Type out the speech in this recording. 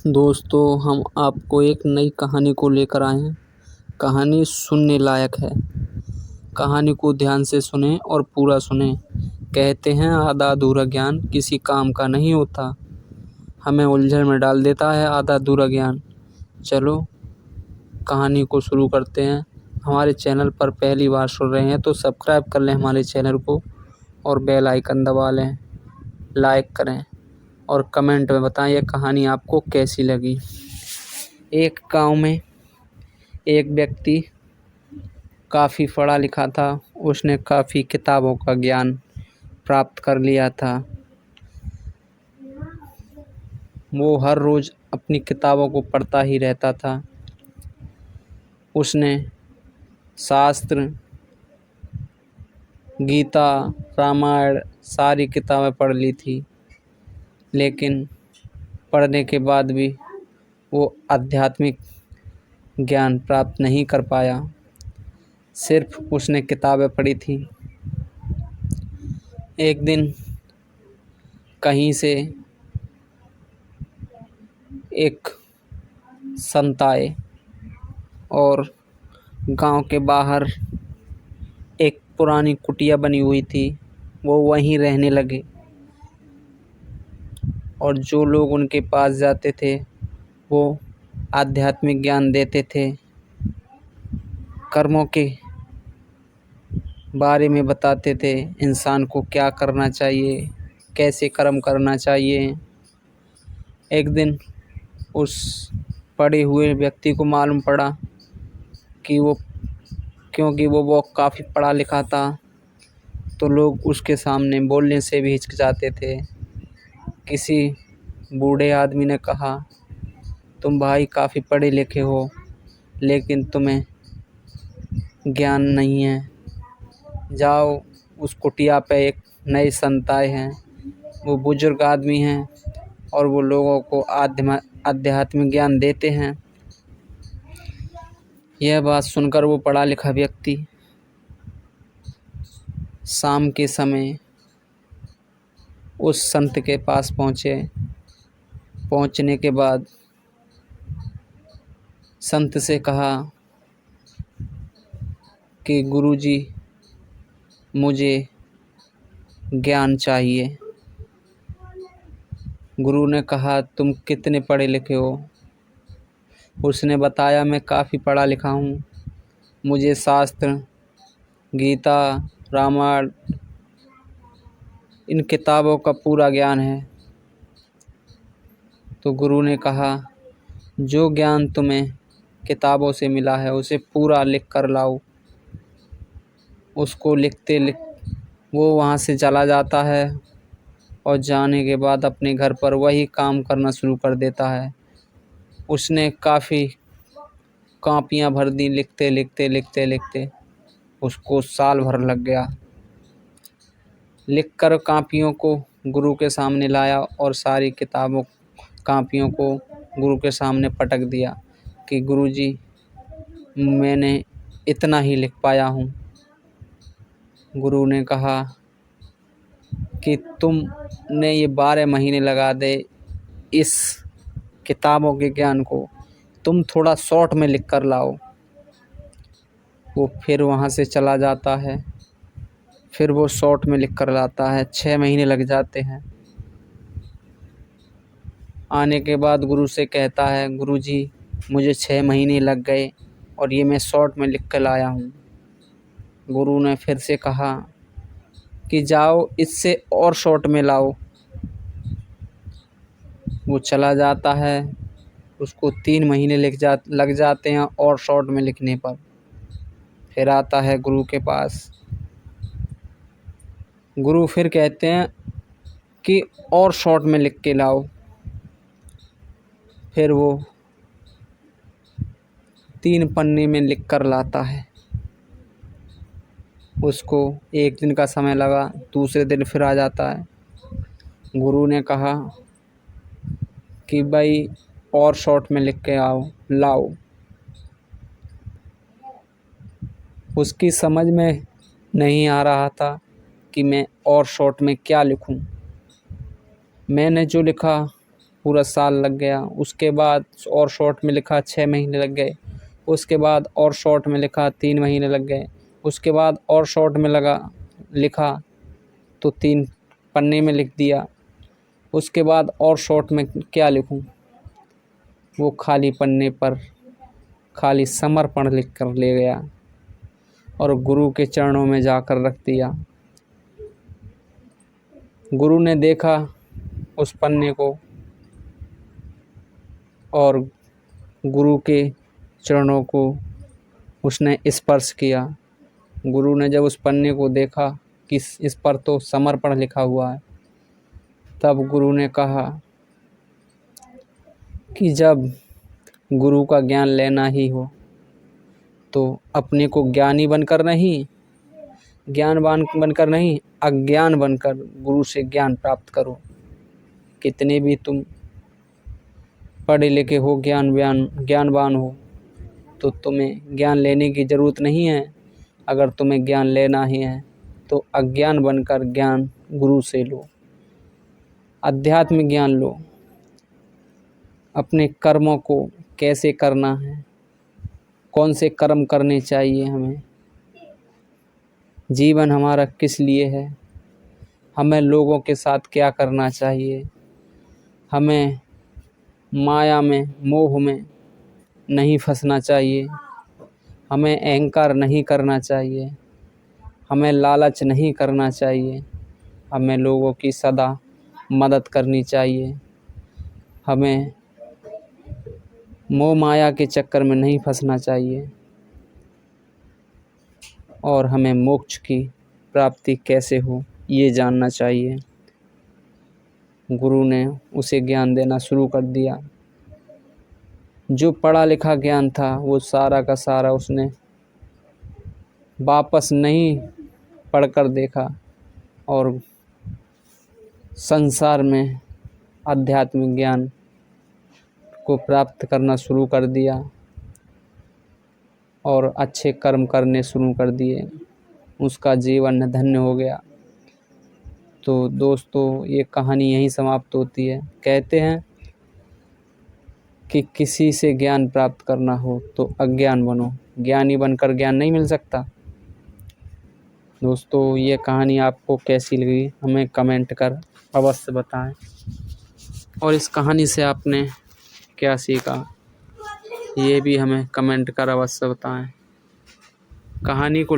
दोस्तों, हम आपको एक नई कहानी को लेकर आए हैं। कहानी सुनने लायक है। कहानी को ध्यान से सुनें और पूरा सुनें। कहते हैं आधा अधूरा ज्ञान किसी काम का नहीं होता। हमें उलझन में डाल देता है आधा अधूरा ज्ञान। चलो कहानी को शुरू करते हैं। हमारे चैनल पर पहली बार सुन रहे हैं तो सब्सक्राइब कर लें हमारे चैनल को और बेल आइकन दबा लें। लाइक करें और कमेंट में बताएं यह कहानी आपको कैसी लगी। एक गांव में एक व्यक्ति काफ़ी पढ़ा लिखा था। उसने काफ़ी किताबों का ज्ञान प्राप्त कर लिया था। वो हर रोज़ अपनी किताबों को पढ़ता ही रहता था। उसने शास्त्र, गीता, रामायण सारी किताबें पढ़ ली थी, लेकिन पढ़ने के बाद भी वो आध्यात्मिक ज्ञान प्राप्त नहीं कर पाया। सिर्फ उसने किताबें पढ़ी थी। एक दिन कहीं से एक संत आए और गांव के बाहर एक पुरानी कुटिया बनी हुई थी, वो वहीं रहने लगे। और जो लोग उनके पास जाते थे वो आध्यात्मिक ज्ञान देते थे, कर्मों के बारे में बताते थे, इंसान को क्या करना चाहिए, कैसे कर्म करना चाहिए। एक दिन उस पढ़े हुए व्यक्ति को मालूम पड़ा कि क्योंकि वो काफ़ी पढ़ा लिखा था, तो लोग उसके सामने बोलने से भी हिचकिचाते थे। किसी बूढ़े आदमी ने कहा, तुम भाई काफ़ी पढ़े लिखे हो, लेकिन तुम्हें ज्ञान नहीं है। जाओ, उस कुटिया पे एक नए संत आए हैं, वो बुजुर्ग आदमी हैं और वो लोगों को आध्यात्मिक ज्ञान देते हैं। यह बात सुनकर वो पढ़ा लिखा व्यक्ति शाम के समय उस संत के पास पहुँचे। पहुँचने के बाद संत से कहा कि गुरुजी, मुझे ज्ञान चाहिए। गुरु ने कहा, तुम कितने पढ़े लिखे हो? उसने बताया, मैं काफ़ी पढ़ा लिखा हूँ, मुझे शास्त्र, गीता, रामायण इन किताबों का पूरा ज्ञान है। तो गुरु ने कहा, जो ज्ञान तुम्हें किताबों से मिला है उसे पूरा लिख कर लाओ। उसको वो वहाँ से चला जाता है और जाने के बाद अपने घर पर वही काम करना शुरू कर देता है। उसने काफ़ी कापियाँ भर दी, लिखते लिखते लिखते लिखते उसको साल भर लग गया। लिखकर कापियों को गुरु के सामने लाया और सारी कापियों को गुरु के सामने पटक दिया कि गुरुजी, मैंने इतना ही लिख पाया हूँ। गुरु ने कहा कि तुमने ये 12 महीने लगा दे इस किताबों के ज्ञान को, तुम थोड़ा शॉर्ट में लिख कर लाओ। वो फिर वहाँ से चला जाता है, फिर वो शॉर्ट में लिख कर लाता है। 6 महीने लग जाते हैं। आने के बाद गुरु से कहता है, गुरुजी, मुझे 6 महीने लग गए और ये मैं शॉर्ट में लिख कर लाया हूँ। गुरु ने फिर से कहा कि जाओ, इससे और शॉर्ट में लाओ। वो चला जाता है, उसको 3 महीने लग जाते हैं और शॉर्ट में लिखने पर। फिर आता है गुरु के पास। गुरु फिर कहते हैं कि और शॉर्ट में लिख के लाओ। फिर वो 3 पन्ने में लिख कर लाता है। उसको 1 दिन का समय लगा, दूसरे दिन फिर आ जाता है। गुरु ने कहा कि भाई और शॉर्ट में लिख के लाओ। उसकी समझ में नहीं आ रहा था कि मैं और शॉर्ट में क्या लिखूं। मैंने जो लिखा पूरा साल लग गया। उसके बाद और शॉर्ट में लिखा 6 महीने लग गए। उसके बाद और शॉर्ट में लिखा 3 महीने लग गए। उसके बाद और शॉर्ट में लिखा तो 3 पन्ने में लिख दिया। उसके बाद और शॉर्ट में क्या लिखूं? वो खाली पन्ने पर खाली समर्पण लिख कर ले गया और गुरु के चरणों में जाकर रख दिया। गुरु ने देखा उस पन्ने को और गुरु के चरणों को उसने स्पर्श किया। गुरु ने जब उस पन्ने को देखा कि इस पर तो समर्पण लिखा हुआ है, तब गुरु ने कहा कि जब गुरु का ज्ञान लेना ही हो तो अपने को ज्ञानी बनकर नहीं, ज्ञानवान बनकर नहीं, अज्ञान बनकर गुरु से ज्ञान प्राप्त करो। कितने भी तुम पढ़े लिखे हो, ज्ञानवान हो, तो तुम्हें ज्ञान लेने की ज़रूरत नहीं है। अगर तुम्हें ज्ञान लेना ही है तो अज्ञान बनकर ज्ञान गुरु से लो, आध्यात्मिक ज्ञान लो। अपने कर्मों को कैसे करना है, कौन से कर्म करने चाहिए हमें, जीवन हमारा किस लिए है, हमें लोगों के साथ क्या करना चाहिए, हमें माया में, मोह में नहीं फंसना चाहिए, हमें अहंकार नहीं करना चाहिए, हमें लालच नहीं करना चाहिए, हमें लोगों की सदा मदद करनी चाहिए, हमें मोह माया के चक्कर में नहीं फंसना चाहिए और हमें मोक्ष की प्राप्ति कैसे हो ये जानना चाहिए। गुरु ने उसे ज्ञान देना शुरू कर दिया। जो पढ़ा लिखा ज्ञान था वो सारा का सारा उसने वापस नहीं पढ़कर देखा और संसार में आध्यात्मिक ज्ञान को प्राप्त करना शुरू कर दिया और अच्छे कर्म करने शुरू कर दिए। उसका जीवन धन्य हो गया। तो दोस्तों, ये कहानी यहीं समाप्त होती है। कहते हैं कि किसी से ज्ञान प्राप्त करना हो तो अज्ञान बनो, ज्ञानी बनकर ज्ञान नहीं मिल सकता। दोस्तों, ये कहानी आपको कैसी लगी हमें कमेंट कर अवश्य बताएं और इस कहानी से आपने क्या सीखा ये भी हमें कमेंट कर अवश्य बताएं। कहानी को